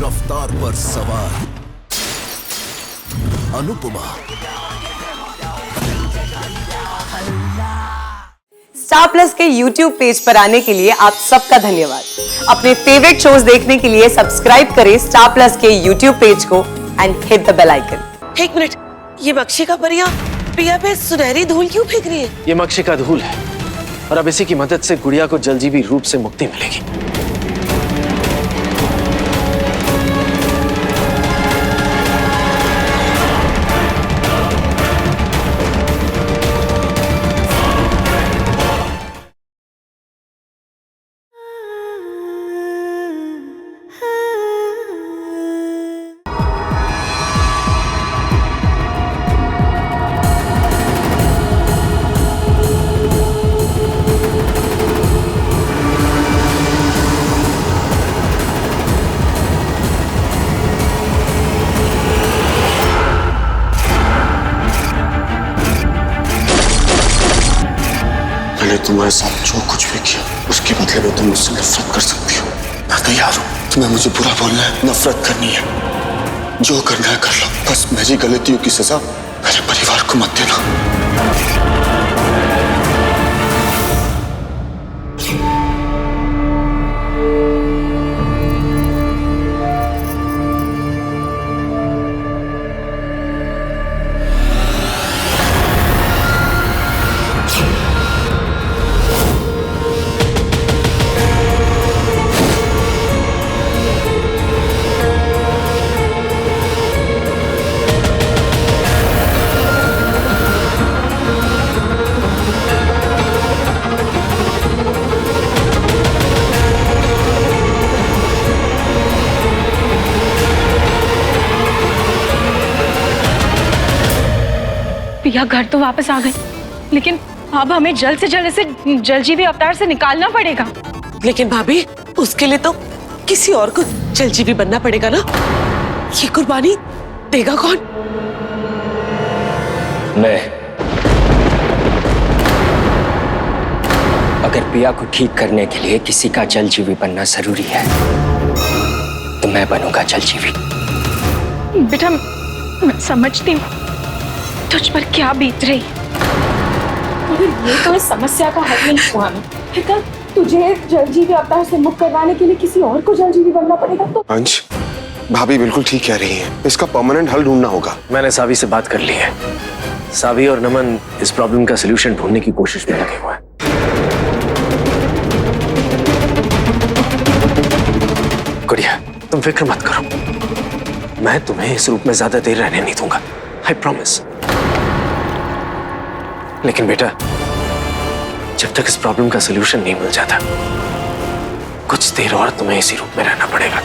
रफ्तार पर सवार अनुपमा। स्टार प्लस के YouTube पेज पर आने के लिए आप सबका धन्यवाद। अपने फेवरेट शोज देखने के लिए सब्सक्राइब करें स्टार प्लस के YouTube पेज को and hit the bell icon. एक मिनट, ये मक्षिका परियां प्रिया पे सुनहरी धूल क्यों फेंक रही है? ये मक्षिका धूल है और अब इसी की मदद से गुड़िया को जलजीवी रूप से मुक्ति मिलेगी। मैंने तुम्हारे साथ जो कुछ भी किया उसके बदले में तुम मुझसे नफरत कर सकती हो। मैं तैयार हूँ। तुम्हें मुझे बुरा बोलना है, नफरत करनी है, जो करना है कर लो। बस मेरी गलतियों की सजा मेरे परिवार को मत देना। प्रिया घर तो वापस आ गई, लेकिन अब हमें जल्द से जल्द इसे जलजीवी अवतार से निकालना पड़ेगा। लेकिन भाभी, उसके लिए तो किसी और को जलजीवी बनना पड़ेगा ना। ये कुर्बानी देगा कौन? मैं। अगर प्रिया को ठीक करने के लिए किसी का जलजीवी बनना जरूरी है तो मैं बनूंगा जलजीवी। बेटा, मैं समझती हूँ तुझ पर क्या बीत रही, मगर ये तो इस समस्या का हल नहीं हुआ ना। फिर तुझे जलजीवी अवतार से मुक्त करवाने के लिए किसी और को जलजीवी बनना पड़ेगा। तो अंश, भाभी बिल्कुल ठीक कह रही है। इसका परमानेंट हल ढूंढना होगा। मैंने सावी से बात कर ली है। सावी और नमन इस प्रॉब्लम का सलूशन ढूंढने की कोशिश में लगे हुए हैं। गुड़िया, तुम फिक्र मत करो, मैं तुम्हें इस रूप में ज्यादा देर रहने नहीं दूंगा। I promise. लेकिन बेटा, जब तक इस प्रॉब्लम का सलूशन नहीं मिल जाता, कुछ देर और तुम्हें इसी रूप में रहना पड़ेगा।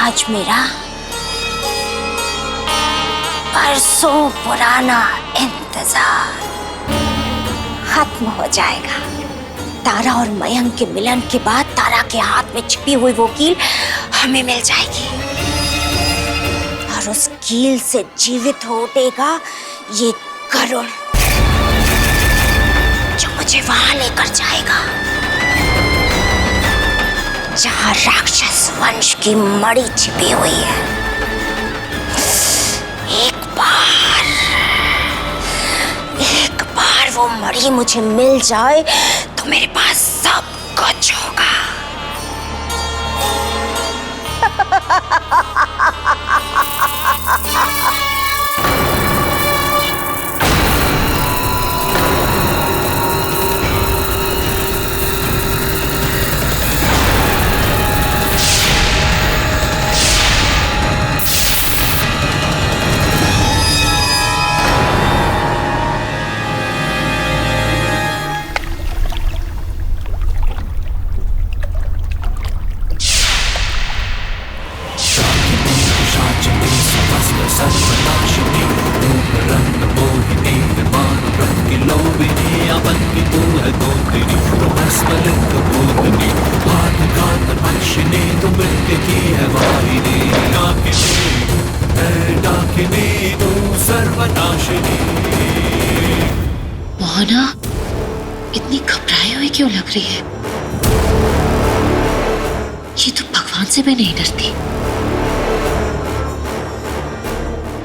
आज मेरा बरसों पुराना इंतजार खत्म हो जाएगा। तारा और मयंक के मिलन के बाद तारा के हाथ में छिपी हुई वो कील हमें मिल जाएगी और उस कील से जीवित हो उठेगा ये गरुड़ जो मुझे वहां लेकर जाएगा जहां राक्षस वंश की मणि छिपी हुई है। एक बार वो मणि मुझे मिल जाए तो मेरे पास सब कुछ होगा। डाकिनी तू मृत्यु की है वाहिनी, डाकिनी तू सर्वनाशिनी। मोहना इतनी घबराई हुई क्यों लग रही है? ये तो भगवान से भी नहीं डरती।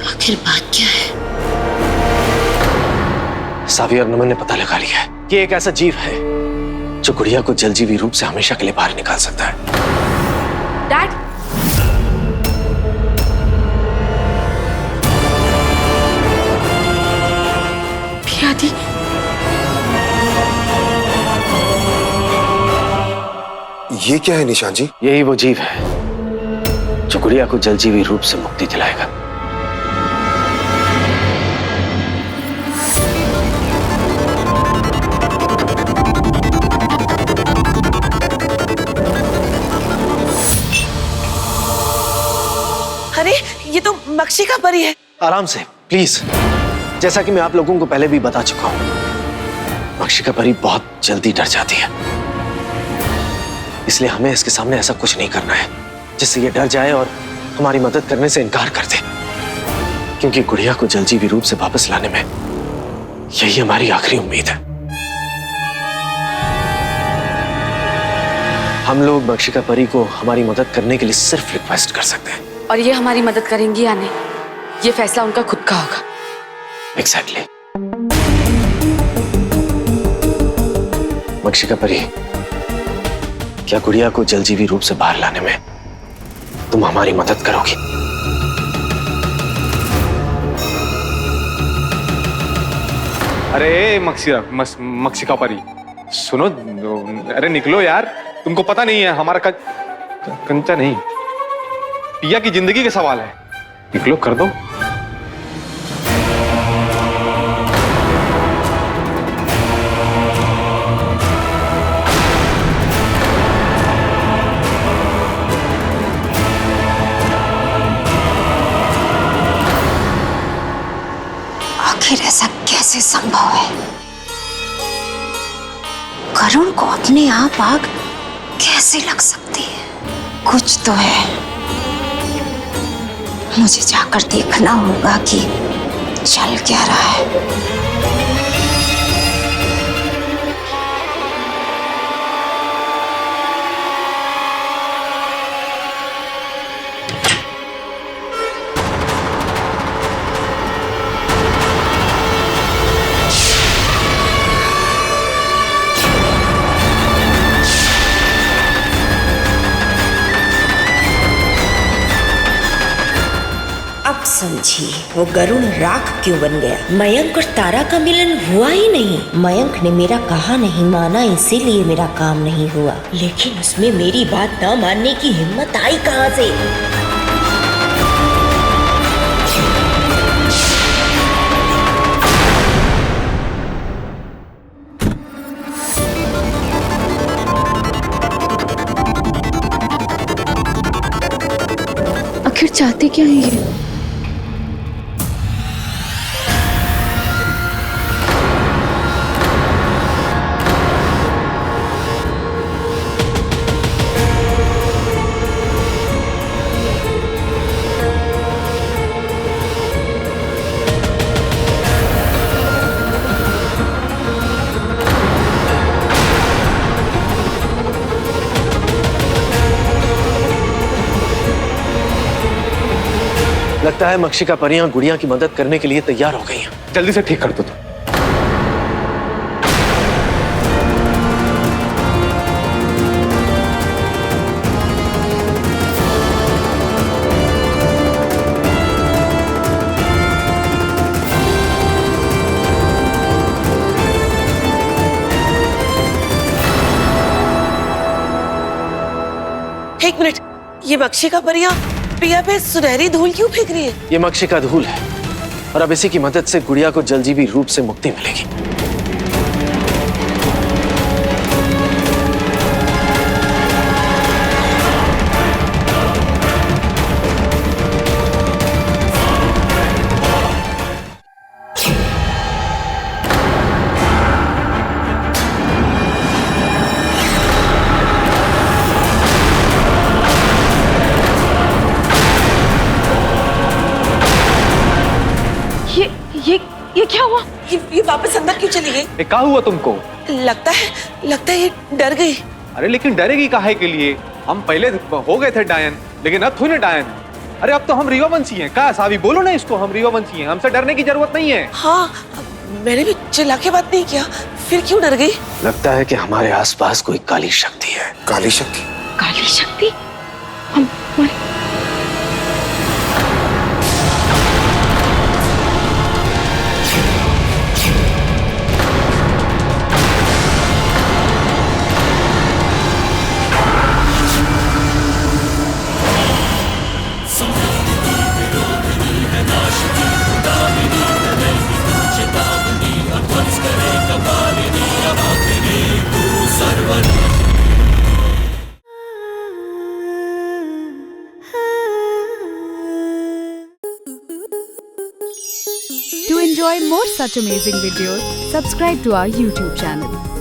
आखिर बात क्या है? सावी और नमन ने पता लगा लिया है कि एक ऐसा जीव है जो गुड़िया को जलजीवी रूप से हमेशा के लिए बाहर निकाल सकता है। डैड, पियादी, ये क्या है निशान जी? यही वो जीव है जो गुड़िया को जलजीवी रूप से मुक्ति दिलाएगा। अरे ये तो मक्षिका परी है। आराम से प्लीज। जैसा कि मैं आप लोगों को पहले भी बता चुका हूं, मक्षिका परी बहुत जल्दी डर जाती है, इसलिए हमें इसके सामने ऐसा कुछ नहीं करना है जिससे ये डर जाए और हमारी मदद करने से इनकार कर दे, क्योंकि गुड़िया को जलजीवी रूप से वापस लाने में यही हमारी आखिरी उम्मीद है। हम लोग मक्षिका परी को हमारी मदद करने के लिए सिर्फ रिक्वेस्ट कर सकते हैं। और ये हमारी मदद करेंगी या नहीं, ये फैसला उनका खुद का होगा। एग्जैक्टली। मक्षिका परी, क्या गुड़िया को जलजीवी रूप से बाहर लाने में तुम हमारी मदद करोगी? अरे मक्षिका परी सुनो, अरे निकलो यार, तुमको पता नहीं है हमारा कंचा नहीं, पिया की जिंदगी का सवाल है। निकलो, कर दो। आखिर ऐसा कैसे संभव है? करुण को अपने आप आग कैसे लग सकती है? कुछ तो है, मुझे जाकर देखना होगा कि चल क्या रहा है। समझी वो गरुण राख क्यों बन गया। मयंक और तारा का मिलन हुआ ही नहीं। मयंक ने मेरा कहा नहीं माना, इसीलिए मेरा काम नहीं हुआ। लेकिन उसमें मेरी बात न मानने की हिम्मत आई कहां से? आखिर चाहते क्या है ये? लगता है मक्षिका परियां गुड़िया की मदद करने के लिए तैयार हो गई हैं। जल्दी से ठीक कर दो तुम। एक मिनट, ये मक्षिका परियां पिया पे सुनहरी धूल क्यों फेंक रही है? ये मक्षिका धूल है और अब इसी की मदद से गुड़िया को जलजीवी रूप से मुक्ति मिलेगी। वापस अंदर क्यों चली गई? ए, क्या हुआ तुमको? लगता है ये डर गई। अरे लेकिन डरेगी काहे के लिए? हम पहले हो गए थे डायन, लेकिन अब थोड़ी ना डायन। अरे अब तो हम रीवा वंशी हैं। क्या सावी बोलो ना इसको, हम रीवा वंशी हैं, हमसे डरने की जरूरत नहीं है। हाँ, मैंने भी चिल्ला के बात नहीं किया, फिर क्यों डर गई? लगता है कि हमारे आसपास कोई काली शक्ति है। काली शक्ति? काली शक्ति? हमारे To enjoy more such amazing videos, subscribe to our YouTube channel.